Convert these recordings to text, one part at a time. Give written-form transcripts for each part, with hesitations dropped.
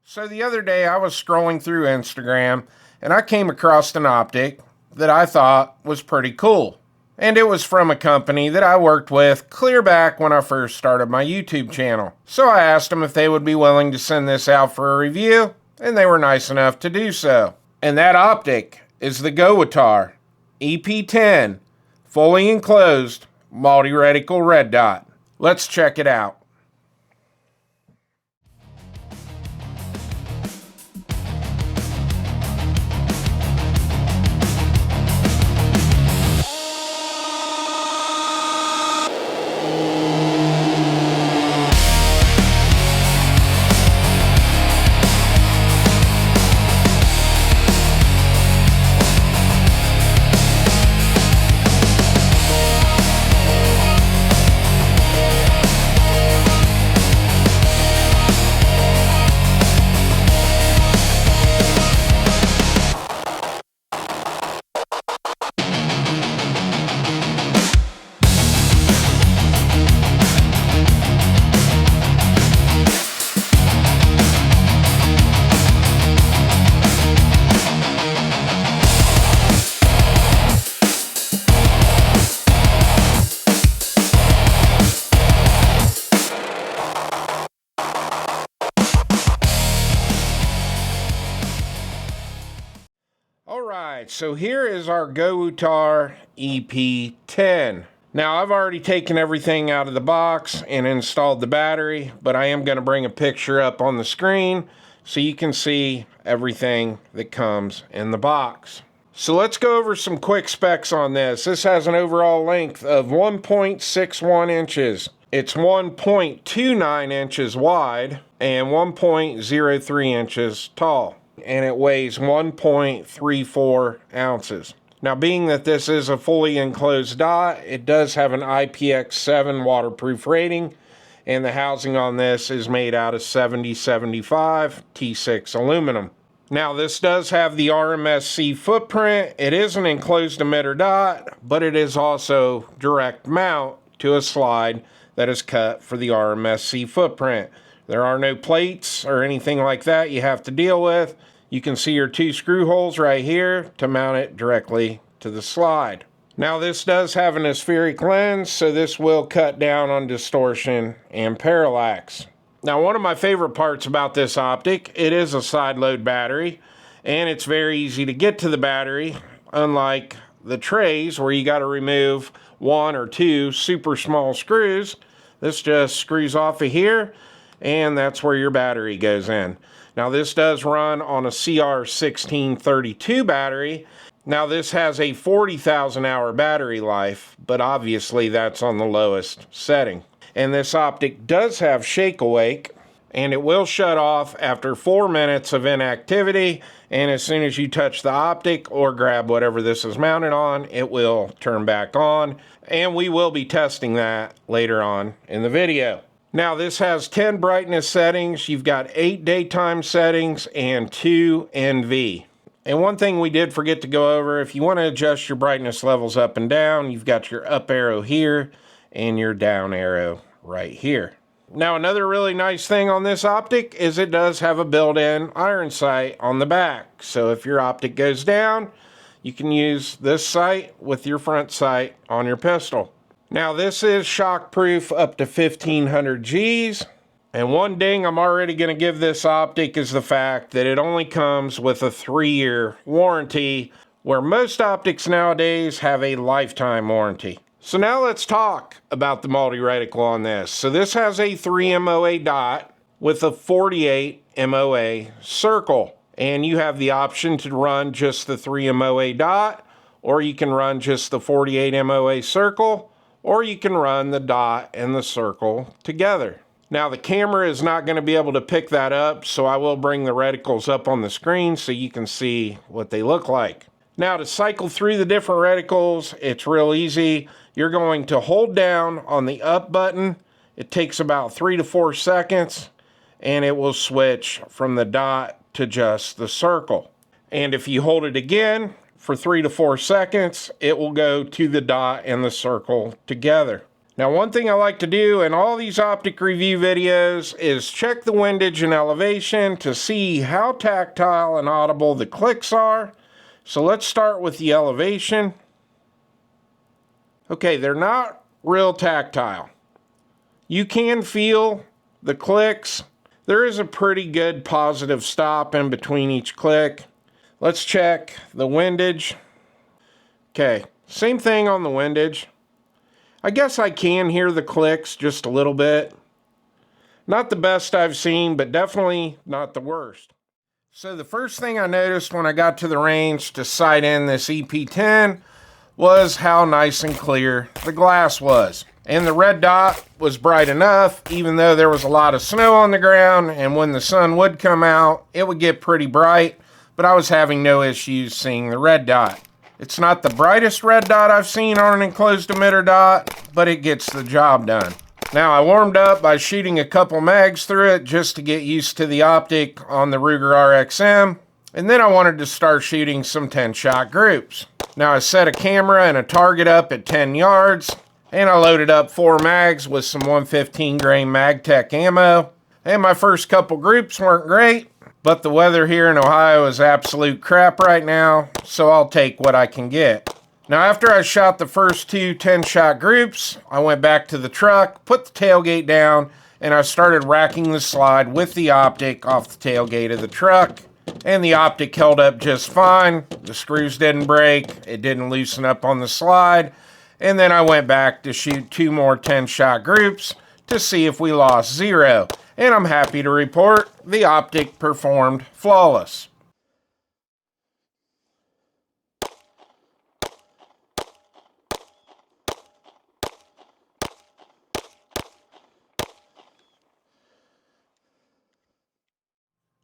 So the other day I was scrolling through Instagram and I came across an optic that I thought was pretty cool. And it was from a company that I worked with clear back when I first started my YouTube channel. So I asked them if they would be willing to send this out for a review, and they were nice enough to do so. And that optic is the Gowutar EP-10 fully enclosed multi-reticle red dot. Let's check it out. Alright, so here is our Gowutar EP-10. Now I've already taken everything out of the box and installed the battery, but I am going to bring a picture up on the screen so you can see everything that comes in the box. So let's go over some quick specs on this. This has an overall length of 1.61 inches. It's 1.29 inches wide and 1.03 inches tall. And it weighs 1.34 ounces. Now, being that this is a fully enclosed dot, it does have an IPX7 waterproof rating, and the housing on this is made out of 7075 T6 aluminum. Now, this does have the RMSc footprint. It is an enclosed emitter dot, but it is also direct mount to a slide that is cut for the RMSc footprint. There are no plates or anything like that you have to deal with. You can see your two screw holes right here to mount it directly to the slide. Now this does have an aspheric lens, so this will cut down on distortion and parallax. Now one of my favorite parts about this optic, it is a side load battery, and it's very easy to get to the battery, unlike the trays where you got to remove one or two super small screws. This just screws off of here, and that's where your battery goes in. Now this does run on a CR1632 battery. Now this has a 40,000 hour battery life, but obviously that's on the lowest setting. And this optic does have shake awake, and it will shut off after 4 minutes of inactivity, and as soon as you touch the optic or grab whatever this is mounted on, it will turn back on, and we will be testing that later on in the video. Now this has 10 brightness settings. You've got 8 daytime settings and 2 NV. And one thing we did forget to go over, if you want to adjust your brightness levels up and down, you've got your up arrow here and your down arrow right here. Now another really nice thing on this optic is it does have a built-in iron sight on the back. So if your optic goes down, you can use this sight with your front sight on your pistol. Now this is shockproof up to 1500 Gs, and one ding I'm already going to give this optic is the fact that it only comes with a 3-year warranty, where most optics nowadays have a lifetime warranty. So now let's talk about the multi-reticle on this. So this has a 3 MOA dot with a 48 MOA circle, and you have the option to run just the 3 MOA dot, or you can run just the 48 MOA circle, or you can run the dot and the circle together. Now the camera is not going to be able to pick that up, so I will bring the reticles up on the screen so you can see what they look like. Now to cycle through the different reticles, it's real easy. You're going to hold down on the up button. It takes about 3 to 4 seconds, and it will switch from the dot to just the circle. And if you hold it again, for 3 to 4 seconds, it will go to the dot and the circle together. Now, one thing I like to do in all these optic review videos is check the windage and elevation to see how tactile and audible the clicks are. So let's start with the elevation. Okay, they're not real tactile. You can feel the clicks. There is a pretty good positive stop in between each click. Let's check the windage. Okay, same thing on the windage. I guess I can hear the clicks just a little bit. Not the best I've seen, but definitely not the worst. So the first thing I noticed when I got to the range to sight in this EP-10 was how nice and clear the glass was. And the red dot was bright enough, even though there was a lot of snow on the ground, and when the sun would come out, it would get pretty bright, but I was having no issues seeing the red dot. It's not the brightest red dot I've seen on an enclosed emitter dot, but it gets the job done. Now, I warmed up by shooting a couple mags through it just to get used to the optic on the Ruger RXM, and then I wanted to start shooting some 10-shot groups. Now, I set a camera and a target up at 10 yards, and I loaded up 4 mags with some 115 grain MagTech ammo. And my first couple groups weren't great, but the weather here in Ohio is absolute crap right now, so I'll take what I can get. Now, after I shot the first 2 10-shot groups, I went back to the truck, put the tailgate down, and I started racking the slide with the optic off the tailgate of the truck. And the optic held up just fine. The screws didn't break, it didn't loosen up on the slide. And then I went back to shoot 2 more 10-shot groups to see if we lost 0. And I'm happy to report the optic performed flawless.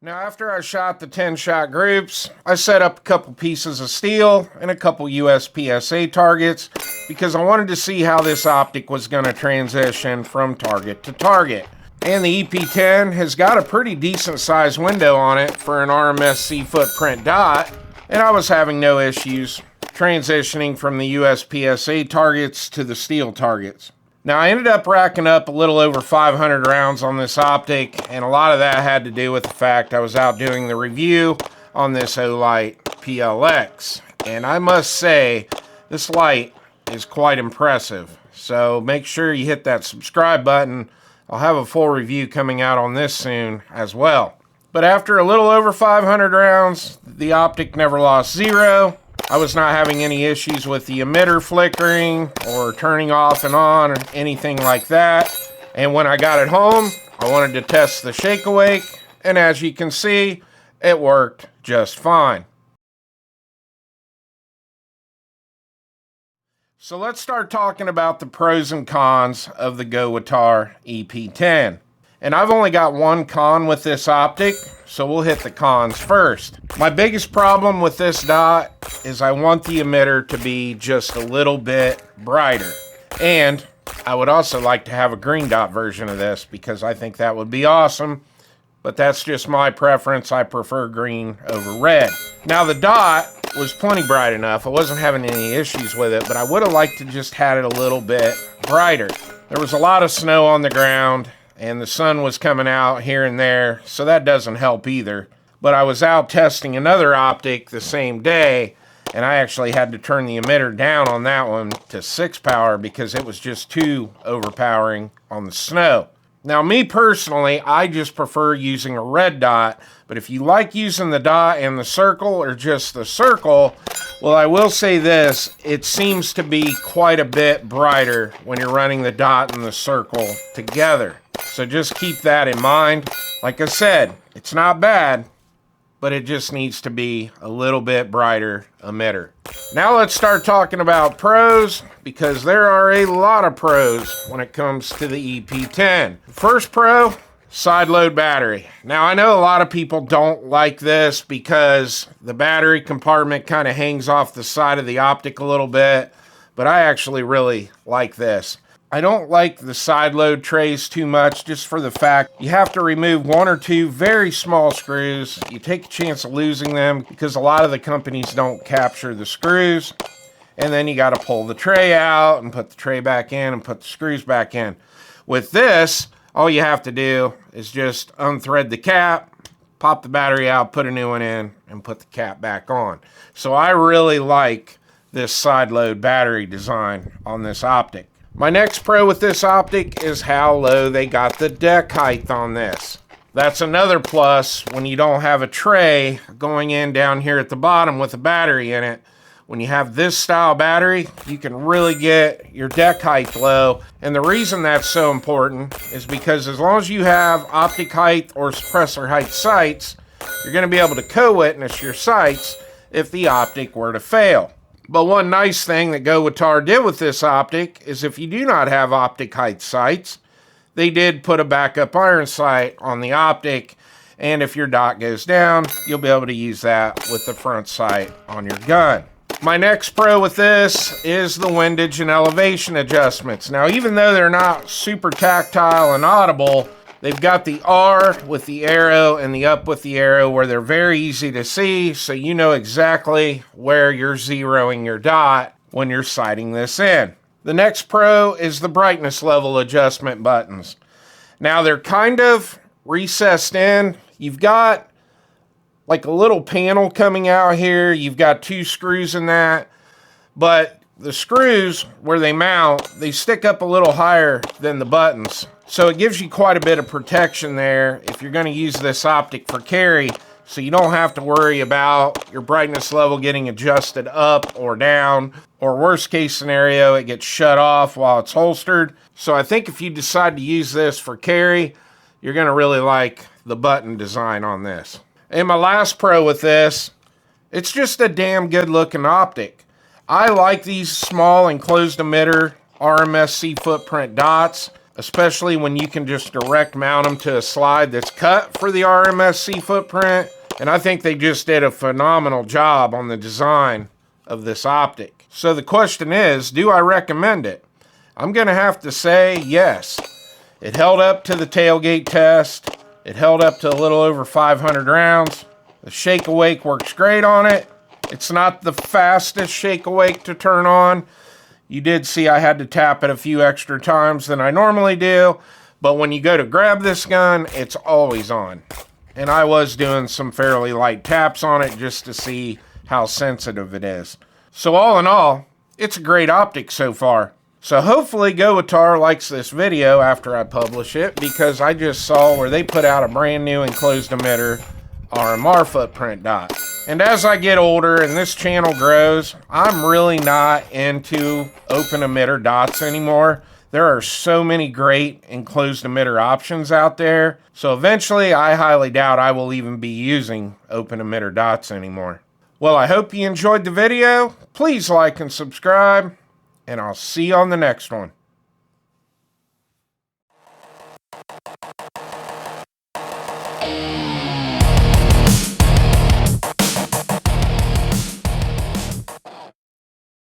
Now, after I shot the 10-shot groups, I set up a couple pieces of steel and a couple USPSA targets because I wanted to see how this optic was going to transition from target to target. And the EP-10 has got a pretty decent sized window on it for an RMSc footprint dot, and I was having no issues transitioning from the USPSA targets to the steel targets. Now, I ended up racking up a little over 500 rounds on this optic, and a lot of that had to do with the fact I was out doing the review on this Olight PLX. And I must say, this light is quite impressive. So make sure you hit that subscribe button. I'll have a full review coming out on this soon as well. But after a little over 500 rounds, the optic never lost 0. I was not having any issues with the emitter flickering or turning off and on or anything like that. And when I got it home, I wanted to test the shake awake, and as you can see, it worked just fine. So let's start talking about the pros and cons of the Gowutar EP-10. And I've only got one con with this optic, so we'll hit the cons first. My biggest problem with this dot is I want the emitter to be just a little bit brighter. And I would also like to have a green dot version of this because I think that would be awesome. But that's just my preference. I prefer green over red. Now, the dot was plenty bright enough. I wasn't having any issues with it, but I would have liked to just had it a little bit brighter. There was a lot of snow on the ground, and the sun was coming out here and there, so that doesn't help either. But I was out testing another optic the same day, and I actually had to turn the emitter down on that one to 6 power because it was just too overpowering on the snow. Now, me personally, I just prefer using a red dot, but if you like using the dot and the circle or just the circle, well, I will say this, it seems to be quite a bit brighter when you're running the dot and the circle together. So just keep that in mind. Like I said, it's not bad, but it just needs to be a little bit brighter emitter. Now let's start talking about pros, because there are a lot of pros when it comes to the EP-10. First pro, side load battery. Now I know a lot of people don't like this because the battery compartment kind of hangs off the side of the optic a little bit, but I actually really like this. I don't like the side load trays too much just for the fact you have to remove 1 or 2 very small screws. You take a chance of losing them because a lot of the companies don't capture the screws. and then you got to pull the tray out and put the tray back in and put the screws back in. With this, all you have to do is just unthread the cap, pop the battery out, put a new one in, and put the cap back on. So I really like this side load battery design on this optic. My next pro with this optic is how low they got the deck height on this. That's another plus when you don't have a tray going in down here at the bottom with a battery in it. When you have this style battery, you can really get your deck height low. And the reason that's so important is because as long as you have optic height or suppressor height sights, you're going to be able to co-witness your sights if the optic were to fail. But one nice thing that Gowutar did with this optic is if you do not have optic height sights, they did put a backup iron sight on the optic, and if your dot goes down, you'll be able to use that with the front sight on your gun. My next pro with this is the windage and elevation adjustments. Now, even though they're not super tactile and audible, they've got the R with the arrow and the up with the arrow where they're very easy to see, so you know exactly where you're zeroing your dot when you're sighting this in. The next pro is the brightness level adjustment buttons. Now, they're kind of recessed in. You've got like a little panel coming out here. You've got 2 screws in that, but the screws where they mount, they stick up a little higher than the buttons. So it gives you quite a bit of protection there if you're going to use this optic for carry, so you don't have to worry about your brightness level getting adjusted up or down, or worst case scenario, it gets shut off while it's holstered. So I think if you decide to use this for carry, you're going to really like the button design on this. And my last pro with this, it's just a damn good looking optic. I like these small enclosed emitter RMSc footprint dots, especially when you can just direct mount them to a slide that's cut for the RMSc footprint. And I think they just did a phenomenal job on the design of this optic. So the question is, do I recommend it? I'm going to have to say yes. It held up to the tailgate test. It held up to a little over 500 rounds. The shake awake works great on it. It's not the fastest shake awake to turn on. You did see I had to tap it a few extra times than I normally do, but when you go to grab this gun, it's always on. And I was doing some fairly light taps on it just to see how sensitive it is. So all in all, it's a great optic so far. So hopefully Gowutar likes this video after I publish it, because I just saw where they put out a brand new enclosed emitter RMR footprint dot. And as I get older and this channel grows, I'm really not into open emitter dots anymore. There are so many great enclosed emitter options out there. So eventually I highly doubt I will even be using open emitter dots anymore. Well, I hope you enjoyed the video. Please like and subscribe, and I'll see you on the next one.